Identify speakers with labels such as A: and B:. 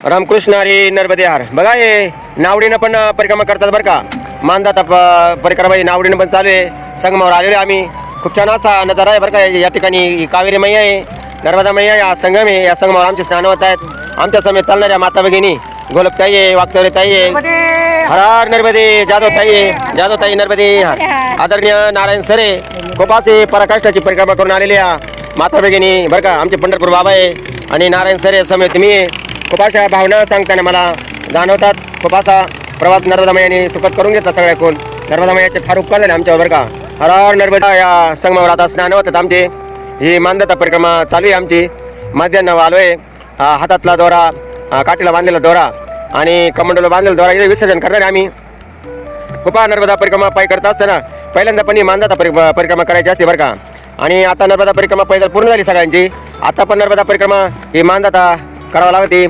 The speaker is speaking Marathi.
A: रामकृष्ण हरी नर्मदे हर. बघा हे नावडीनं पण परिक्रमा करतात बरं का. मानदाता परिक्रमा ही नावडीनं पण चालू आहे. संगमावर आलेलो आहे आम्ही. खूप छान असा नजारा आहे बरं का. या ठिकाणी ही कावेरी मैया आहे, नर्मदा मैया या संगम आहे. या संगमावर आमचे स्नान होत आहेत. आमच्या समेत चालणाऱ्या माता भगिनी गोलपताई आहे, वागचौरे ताई आहे, हर हर नर्मदे, जाधव ताई आहे, जाधव ताई नर्मदे हर. आदरणीय नारायण सरे खूप असे पराकाष्ठाची परिक्रमा करून आलेल्या माता भगिनी बरं का. आमचे पंढरपूर बाबा आहे आणि नारायण सरे समेत मी आहे. खूप अशा भावना सांगताना मला जाणवतात. खूप असा प्रवास नर्मदा मैयाने सुखद करून घेतला सगळ्याकडून. नर्मदा मैयाचे फार उपकार झाले आमच्यावर बरं का. हर हर नर्मदा. या संगमावर आता स्नान होतात आमचे. ही मानदाता परिक्रमा चालू आहे आमची. मध्यान्ह आलो आहे. हातातला दोरा, काठीला बांधलेला दोरा आणि कमंडोला बांधलेला दोरा इथे विसर्जन करणार आहे आम्ही. खूप नर्मदा परिक्रमा पाय करत असताना पहिल्यांदा पण ही मानदाता परिक्रमा करायची असते बरं का. आणि आता नर्मदा परिक्रमा पैदल पूर्ण झाली सगळ्यांची. आता पण नर्मदा परिक्रमा ही मानदाता करावं लागते.